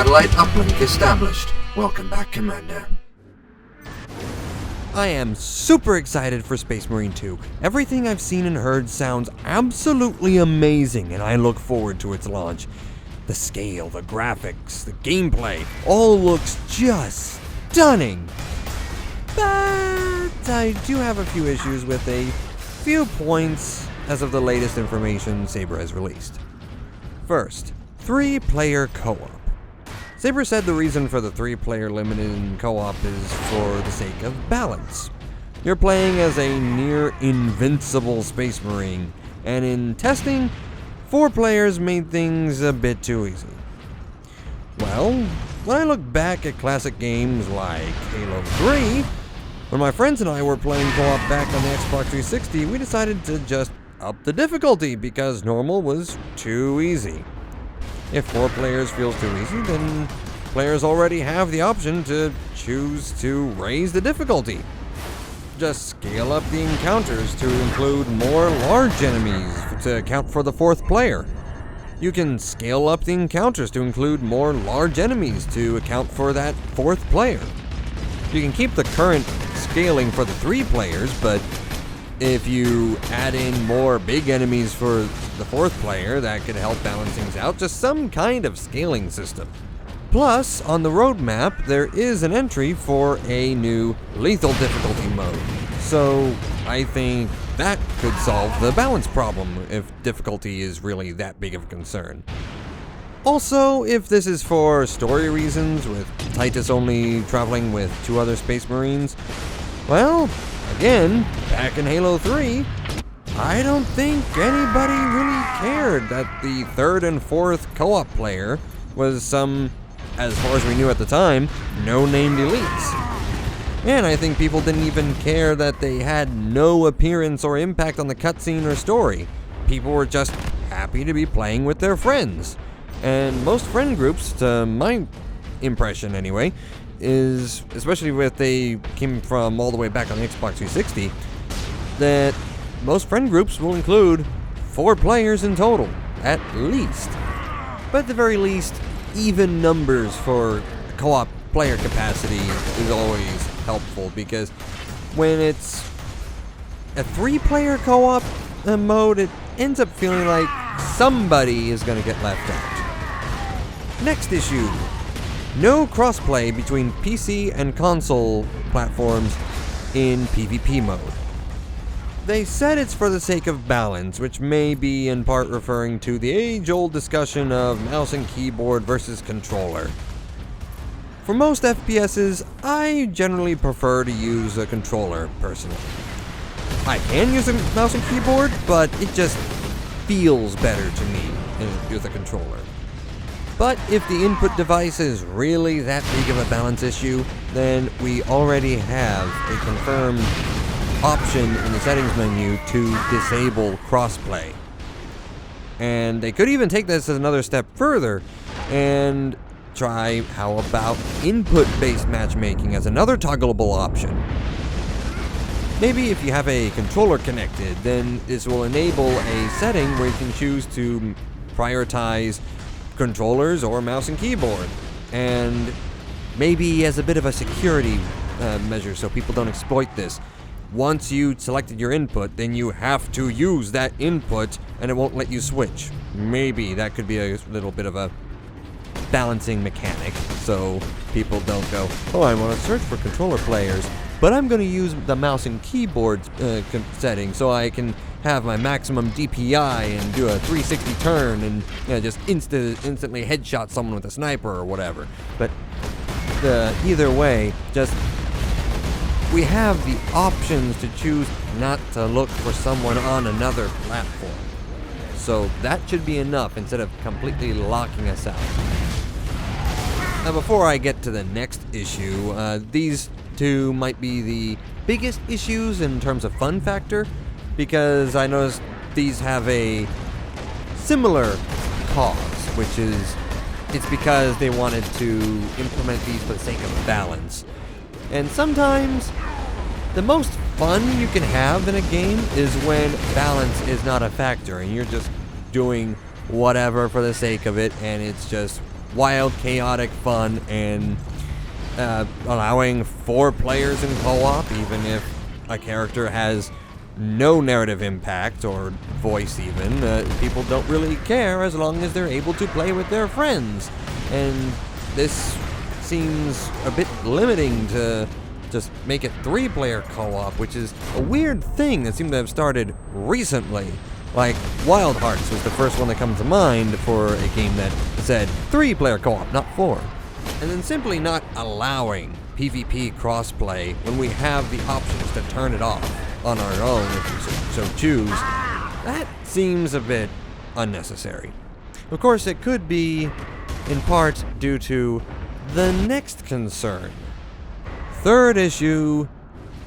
Satellite uplink established. Welcome back, Commander. I am super excited for Space Marine 2. Everything I've seen and heard sounds absolutely amazing, and I look forward to its launch. The scale, the graphics, the gameplay, all looks just stunning. But I do have a few issues with a few points as of the latest information Saber has released. First, 3-player co-op. Saber said the reason for the 3-player limit in co-op is for the sake of balance. You're playing as a near invincible Space Marine, and in testing, 4 players made things a bit too easy. Well, when I look back at classic games like Halo 3, when my friends and I were playing co-op back on the Xbox 360, we decided to just up the difficulty because normal was too easy. If 4 players feels too easy, then players already have the option to choose to raise the difficulty. Just scale up the encounters to include more large enemies to account for the 4th player. You can scale up the encounters to include more large enemies to account for that 4th player. You can keep the current scaling for the 3 players, but if you add in more big enemies for the 4th player, that could help balance things out. Just some kind of scaling system. Plus, on the roadmap, there is an entry for a new lethal difficulty mode. So, I think that could solve the balance problem if difficulty is really that big of a concern. Also, if this is for story reasons, with Titus only traveling with 2 other Space Marines, well, again, back in Halo 3, I don't think anybody really cared that the 3rd and 4th co-op player was some, as far as we knew at the time, no-named elites. And I think people didn't even care that they had no appearance or impact on the cutscene or story. People were just happy to be playing with their friends. And most friend groups, to my impression anyway, is, especially if they came from all the way back on the Xbox 360, that most friend groups will include 4 players in total, at least. But at the very least, even numbers for co-op player capacity is always helpful, because when it's a 3-player co-op mode, it ends up feeling like somebody is going to get left out. Next issue. No crossplay between PC and console platforms in PvP mode. They said it's for the sake of balance, which may be in part referring to the age-old discussion of mouse and keyboard versus controller. For most FPSs, I generally prefer to use a controller, personally. I can use a mouse and keyboard, but it just feels better to me with a controller. But if the input device is really that big of a balance issue, then we already have a confirmed option in the settings menu to disable crossplay. And they could even take this another step further and try, how about input-based matchmaking as another toggleable option. Maybe if you have a controller connected, then this will enable a setting where you can choose to prioritize controllers or mouse and keyboard, and maybe as a bit of a security measure so people don't exploit this. Once you selected your input, then you have to use that input and it won't let you switch. Maybe that could be a little bit of a balancing mechanic, so people don't go, oh, I want to search for controller players, but I'm going to use the mouse and keyboard setting so I can have my maximum DPI and do a 360 turn and just instantly headshot someone with a sniper or whatever. But either way, just we have the options to choose not to look for someone on another platform. So that should be enough instead of completely locking us out. Now, before I get to the next issue, these two might be the biggest issues in terms of fun factor, because I noticed these have a similar cause, which is it's because they wanted to implement these for the sake of balance. And sometimes the most fun you can have in a game is when balance is not a factor and you're just doing whatever for the sake of it, and it's just wild, chaotic fun, and allowing 4 players in co-op, even if a character has no narrative impact or voice even. People don't really care as long as they're able to play with their friends. And this seems a bit limiting to just make it 3-player co-op, which is a weird thing that seemed to have started recently. Like, Wild Hearts was the first one that comes to mind for a game that said 3-player co-op, not 4. And then simply not allowing PvP crossplay when we have the options to turn it off on our own if we so choose, that seems a bit unnecessary. Of course, it could be in part due to the next concern. Third issue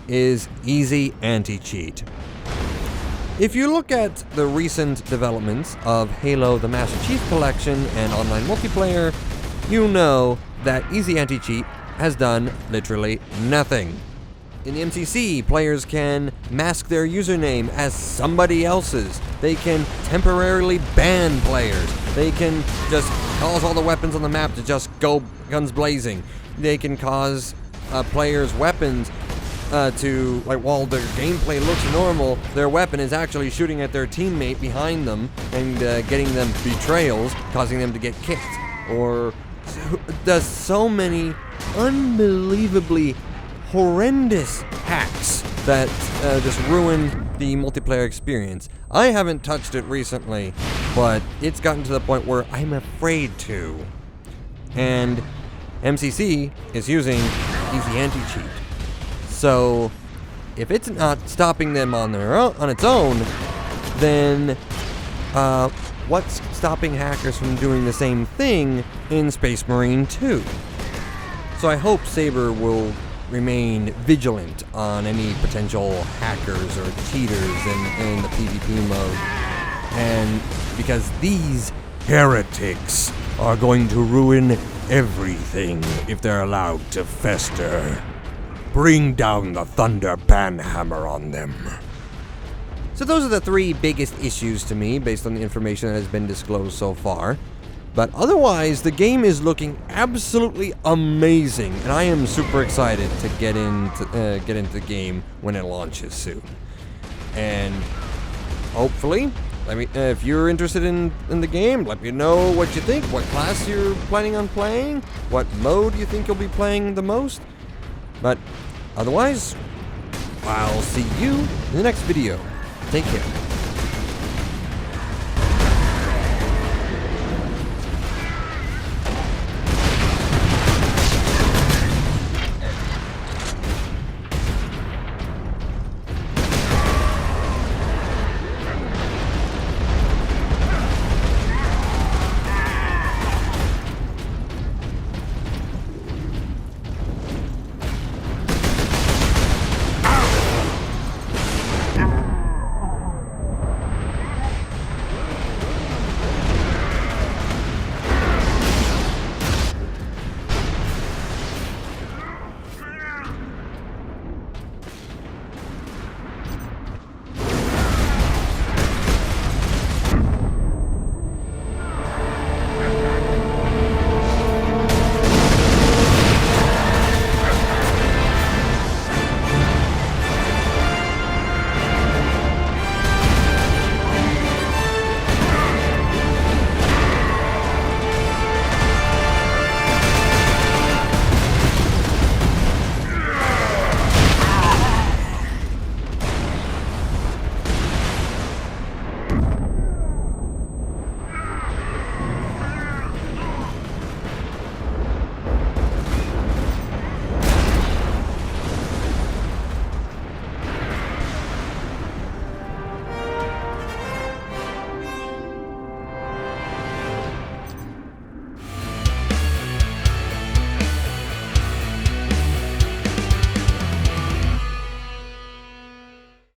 is easy anti-cheat. If you look at the recent developments of Halo the Master Chief Collection and online multiplayer, you know that easy anti-cheat has done literally nothing. In MCC, players can mask their username as somebody else's. They can temporarily ban players. They can just cause all the weapons on the map to just go guns blazing. They can cause players' weapons to, like, while their gameplay looks normal, their weapon is actually shooting at their teammate behind them and getting them betrayals, causing them to get kicked. Or does so many unbelievably horrendous hacks that just ruin the multiplayer experience. I haven't touched it recently, but it's gotten to the point where I'm afraid to. And MCC is using easy anti-cheat. So if it's not stopping them on its own, then what's stopping hackers from doing the same thing in Space Marine 2? So I hope Saber will remain vigilant on any potential hackers or cheaters in the PvP mode. And because these heretics are going to ruin everything if they're allowed to fester. Bring down the Thunder Banhammer on them. So those are the 3 biggest issues to me based on the information that has been disclosed so far. But otherwise, the game is looking absolutely amazing, and I am super excited to get into the game when it launches soon. And hopefully, if you're interested in the game, let me know what you think, what class you're planning on playing, what mode you think you'll be playing the most. But otherwise, I'll see you in the next video. Take care.